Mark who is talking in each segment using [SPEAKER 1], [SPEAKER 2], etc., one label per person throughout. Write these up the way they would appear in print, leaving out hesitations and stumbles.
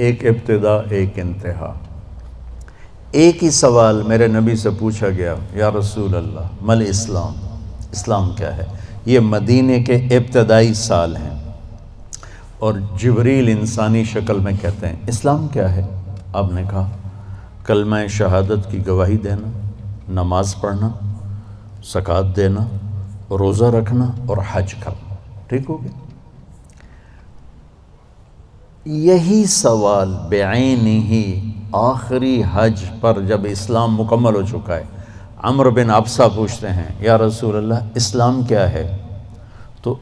[SPEAKER 1] ایک ابتدا ایک انتہا۔ ایک ہی سوال میرے نبی سے پوچھا گیا، یا رسول اللہ مل اسلام، اسلام کیا ہے؟ یہ مدینے کے ابتدائی سال ہیں، اور جبریل انسانی شکل میں کہتے ہیں اسلام کیا ہے؟ آپ نے کہا کلمہ شہادت کی گواہی دینا، نماز پڑھنا، زکوٰۃ دینا، روزہ رکھنا اور حج کرنا۔ ٹھیک ہو گیا؟ یہی سوال بعینہ ہی آخری حج پر جب اسلام مکمل ہو چکا ہے، عمرو بن ابسہ پوچھتے ہیں یا رسول اللہ اسلام کیا ہے؟ تو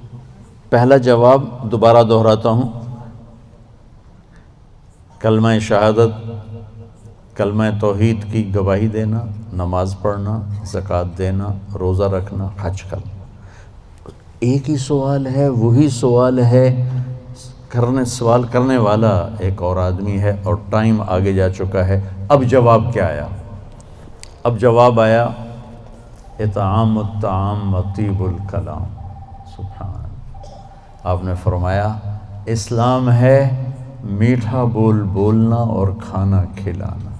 [SPEAKER 1] پہلا جواب دوبارہ دہراتا ہوں، کلمہ شہادت، کلمہ توحید کی گواہی دینا، نماز پڑھنا، زکوٰۃ دینا، روزہ رکھنا، حج کرنا۔ ایک ہی سوال ہے، وہی سوال ہے، سوال کرنے والا ایک اور آدمی ہے، اور ٹائم آگے جا چکا ہے۔ اب جواب کیا آیا؟ اب جواب آیا اطعام الطعام و طیب الکلام۔ سبحان اللہ۔ آپ نے فرمایا اسلام ہے میٹھا بول بولنا اور کھانا کھلانا۔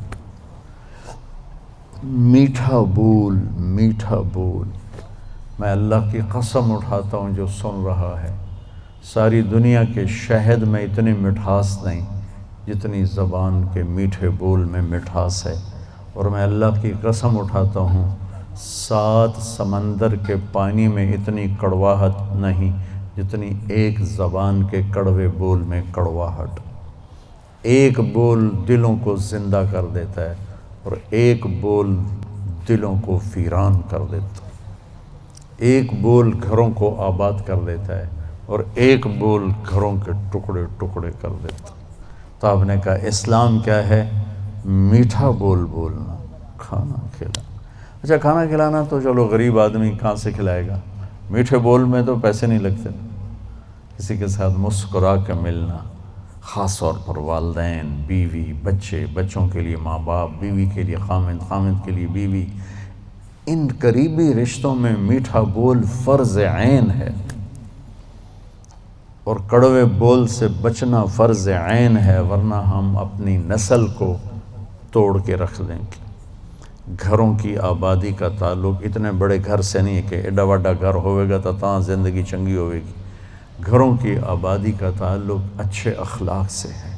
[SPEAKER 1] میٹھا بول، میٹھا بول۔ میں اللہ کی قسم اٹھاتا ہوں جو سن رہا ہے، ساری دنیا کے شہد میں اتنی مٹھاس نہیں جتنی زبان کے میٹھے بول میں مٹھاس ہے، اور میں اللہ کی قسم اٹھاتا ہوں 7 سمندر کے پانی میں اتنی کڑواہٹ نہیں جتنی ایک زبان کے کڑوے بول میں کڑواہٹ۔ ایک بول دلوں کو زندہ کر دیتا ہے، اور ایک بول دلوں کو ویران کر دیتا ہے۔ ایک بول گھروں کو آباد کر دیتا ہے، اور ایک بول گھروں کے ٹکڑے ٹکڑے کر دیتا ہے۔ تو آپ نے کہا اسلام کیا ہے؟ میٹھا بول بولنا، کھانا کھلانا۔ اچھا کھانا کھلانا تو چلو غریب آدمی کہاں سے کھلائے گا؟ میٹھے بول میں تو پیسے نہیں لگتے۔ کسی کے ساتھ مسکرا کے ملنا، خاص طور پر والدین، بیوی، بچے، بچوں کے لیے ماں باپ، بیوی کے لیے خامند، خامند کے لیے بیوی، ان قریبی رشتوں میں میٹھا بول فرض عین ہے، اور کڑوے بول سے بچنا فرض عین ہے، ورنہ ہم اپنی نسل کو توڑ کے رکھ دیں گے۔ گھروں کی آبادی کا تعلق اتنے بڑے گھر سے نہیں ہے کہ ایڈا وڈا گھر ہوئے گا تو تاں زندگی چنگی ہوئے گی۔ گھروں کی آبادی کا تعلق اچھے اخلاق سے ہے،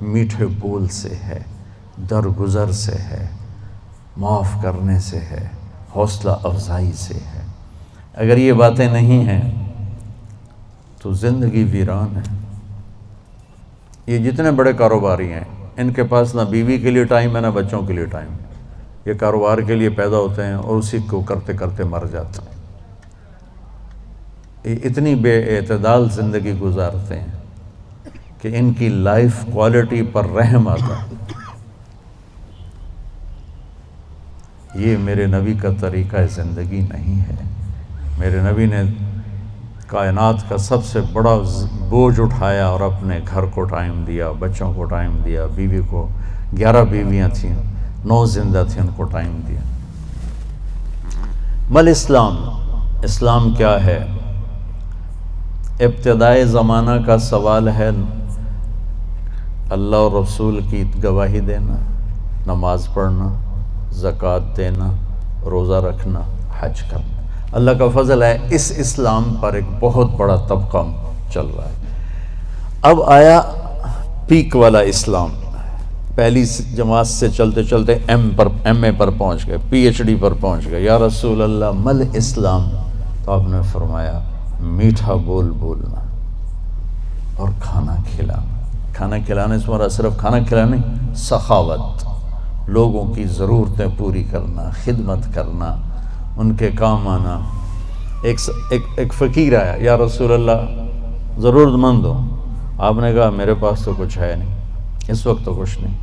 [SPEAKER 1] میٹھے بول سے ہے، درگزر سے ہے، معاف کرنے سے ہے، حوصلہ افزائی سے ہے۔ اگر یہ باتیں نہیں ہیں تو زندگی ویران ہے۔ یہ جتنے بڑے کاروباری ہیں ان کے پاس نہ بیوی کے لیے ٹائم ہے نہ بچوں کے لیے ٹائم ہے۔ یہ کاروبار کے لیے پیدا ہوتے ہیں اور اسی کو کرتے کرتے مر جاتے ہیں۔ یہ اتنی بے اعتدال زندگی گزارتے ہیں کہ ان کی لائف کوالٹی پر رحم آتا ہے۔ یہ میرے نبی کا طریقہ زندگی نہیں ہے۔ میرے نبی نے کائنات کا سب سے بڑا بوجھ اٹھایا اور اپنے گھر کو ٹائم دیا، بچوں کو ٹائم دیا، بیوی کو 11 بیویاں تھیں، 9 زندہ تھیں، ان کو ٹائم دیا۔ مل اسلام، اسلام کیا ہے؟ ابتدائے زمانہ کا سوال ہے، اللہ اور رسول کی گواہی دینا، نماز پڑھنا، زکوٰۃ دینا، روزہ رکھنا، حج کرنا۔ اللہ کا فضل ہے اس اسلام پر ایک بہت بڑا طبقہ چل رہا ہے۔ اب آیا پیک والا اسلام، پہلی جماعت سے چلتے چلتے ایم اے پر پہنچ گئے، پی ایچ ڈی پر پہنچ گئے۔ یا رسول اللہ مل اسلام؟ تو آپ نے فرمایا میٹھا بول بولنا اور کھانا کھلانا۔ کھانا کھلانے سے مراد صرف کھانا کھلانا نہیں، سخاوت، لوگوں کی ضرورتیں پوری کرنا، خدمت کرنا، ان کے کام آنا۔ ایک فقیر آیا، یا رسول اللہ ضرورت مند ہو۔ آپ نے کہا میرے پاس تو کچھ ہے نہیں، اس وقت تو کچھ نہیں۔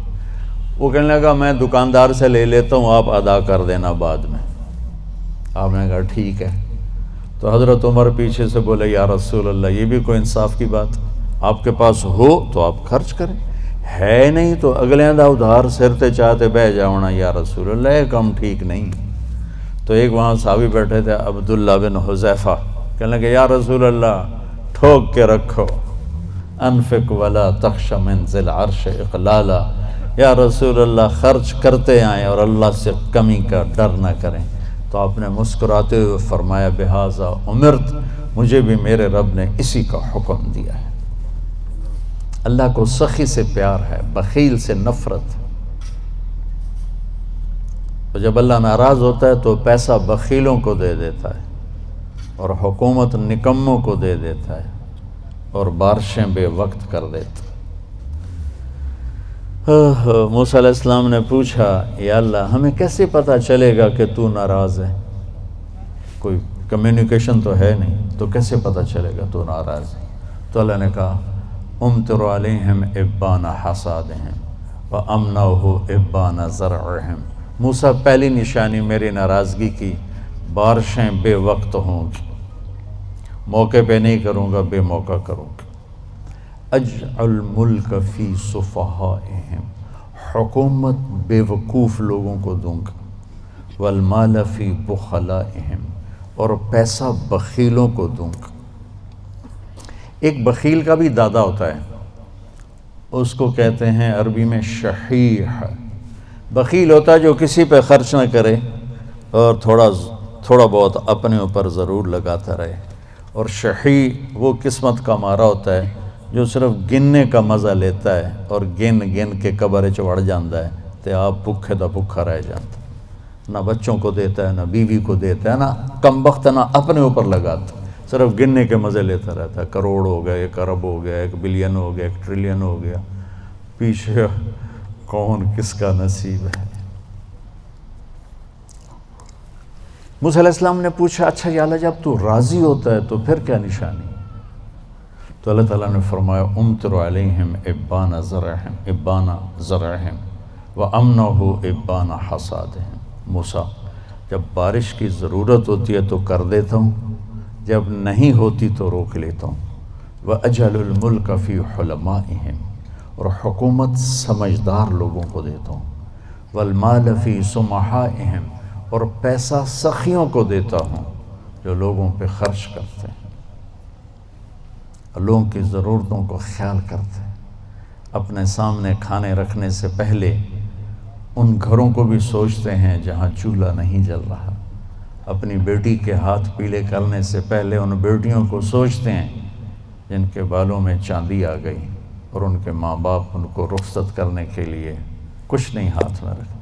[SPEAKER 1] وہ کہنے لگا میں دکاندار سے لے لیتا ہوں، آپ ادا کر دینا بعد میں۔ آپ نے کہا ٹھیک ہے۔ تو حضرت عمر پیچھے سے بولے یا رسول اللہ یہ بھی کوئی انصاف کی بات؟ آپ کے پاس ہو تو آپ خرچ کریں، ہے نہیں تو اگلے دا ادھار سرتے چاہتے بہ جاؤنا یا رسول اللہ، یہ کم ٹھیک نہیں۔ تو ایک وہاں صحابی بیٹھے تھے عبداللہ بن حذیفہ، کہنے لگے یا رسول اللہ ٹھوک کے رکھو، انفق ولا تخش من ذی العرش اقلالا، یا رسول اللہ خرچ کرتے آئیں اور اللہ سے کمی کا ڈر نہ کریں۔ تو آپ نے مسکراتے ہوئے فرمایا بہذا امرت، مجھے بھی میرے رب نے اسی کا حکم دیا ہے۔ اللہ کو سخی سے پیار ہے، بخیل سے نفرت۔ تو جب اللہ ناراض ہوتا ہے تو پیسہ بخیلوں کو دے دیتا ہے اور حکومت نکموں کو دے دیتا ہے اور بارشیں بے وقت کر دیتا۔ موسیٰ علیہ السلام نے پوچھا یا اللہ ہمیں کیسے پتہ چلے گا کہ تو ناراض ہے؟ کوئی کمیونیکیشن تو ہے نہیں، تو کیسے پتہ چلے گا تو ناراض ہے؟ تو اللہ نے کہا امطر علیہم ابان حصادہم وامنعہ ابان زرعہم۔ موسیٰ پہلی نشانی میری ناراضگی کی، بارشیں بے وقت ہوں گی، موقع پہ نہیں کروں گا، بے موقع کروں گا۔ اجعل ملک فی صفحائہم، حکومت بے وقوف لوگوں کو دوں گا، والمال فی بخلائہم، اور پیسہ بخیلوں کو دوں گا۔ ایک بخیل کا بھی دادا ہوتا ہے، اس کو کہتے ہیں عربی میں شحیح۔ بخیل ہوتا ہے جو کسی پہ خرچ نہ کرے اور تھوڑا بہت اپنے اوپر ضرور لگاتا رہے، اور شحیح وہ قسمت کا مارا ہوتا ہے جو صرف گننے کا مزہ لیتا ہے اور گن گن کے قبر چڑھ جاتا ہے تو آپ بھوکے دا بھوکا رہ جاتا، نہ بچوں کو دیتا ہے، نہ بیوی کو دیتا ہے، نہ کم وقت نہ اپنے اوپر لگاتا، صرف گننے کے مزے لیتا رہتا ہے۔ کروڑ ہو گیا، 1 ارب ہو گیا، 1 بلین ہو گیا، 1 ٹریلین ہو گیا، پیچھے کون کس کا نصیب ہے۔ موسیٰ علیہ السلام نے پوچھا اچھا یا اللہ جب تو راضی ہوتا ہے تو پھر کیا نشانی؟ تو اللہ تعالیٰ نے فرمایا امطر علیہم ابان زرعہم وامنعہ ابان حصادہم۔ موسیٰ جب بارش کی ضرورت ہوتی ہے تو کر دیتا ہوں، جب نہیں ہوتی تو روک لیتا ہوں۔ وَأَجْعَلُ الْمُلْكَ فِي حُلَمَائِهِمْ، اور حکومت سمجھدار لوگوں کو دیتا ہوں۔ وَالْمَالَ فِي سُمَحَائِهِمْ، اور پیسہ سخیوں کو دیتا ہوں جو لوگوں پہ خرچ کرتے ہیں، لوگوں کی ضرورتوں کو خیال کرتے ہیں، اپنے سامنے کھانے رکھنے سے پہلے ان گھروں کو بھی سوچتے ہیں جہاں چولہا نہیں جل رہا، اپنی بیٹی کے ہاتھ پیلے کرنے سے پہلے ان بیٹیوں کو سوچتے ہیں جن کے بالوں میں چاندی آ گئی اور ان کے ماں باپ ان کو رخصت کرنے کے لیے کچھ نہیں ہاتھ میں رکھا۔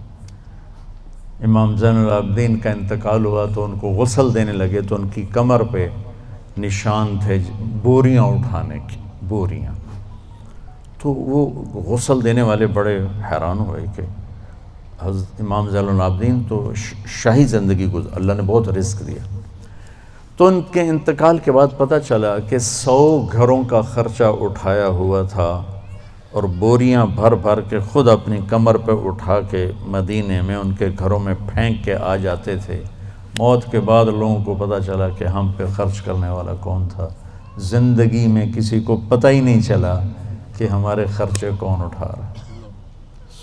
[SPEAKER 1] امام زین العابدین کا انتقال ہوا تو ان کو غسل دینے لگے تو ان کی کمر پہ نشان تھے بوریاں اٹھانے کی، بوریاں۔ تو وہ غسل دینے والے بڑے حیران ہوئے کہ حضرت امام زین العابدین تو شاہی زندگی گزار، اللہ نے بہت رزق دیا۔ تو ان کے انتقال کے بعد پتہ چلا کہ 100 گھروں کا خرچہ اٹھایا ہوا تھا اور بوریاں بھر بھر کے خود اپنی کمر پہ اٹھا کے مدینے میں ان کے گھروں میں پھینک کے آ جاتے تھے۔ موت کے بعد لوگوں کو پتہ چلا کہ ہم پہ خرچ کرنے والا کون تھا، زندگی میں کسی کو پتہ ہی نہیں چلا کہ ہمارے خرچے کون اٹھا رہا۔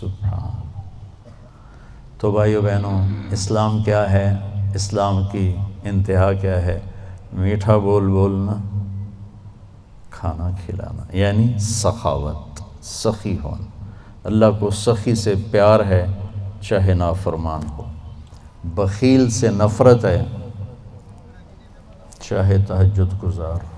[SPEAKER 1] سبحان۔ تو بھائیو بہنوں، اسلام کیا ہے؟ اسلام کی انتہا کیا ہے؟ میٹھا بول بولنا، کھانا کھلانا، یعنی سخاوت، سخی ہونا۔ اللہ کو سخی سے پیار ہے چاہے نافرمان ہو، بخیل سے نفرت ہے چاہے تہجد گزار ہو۔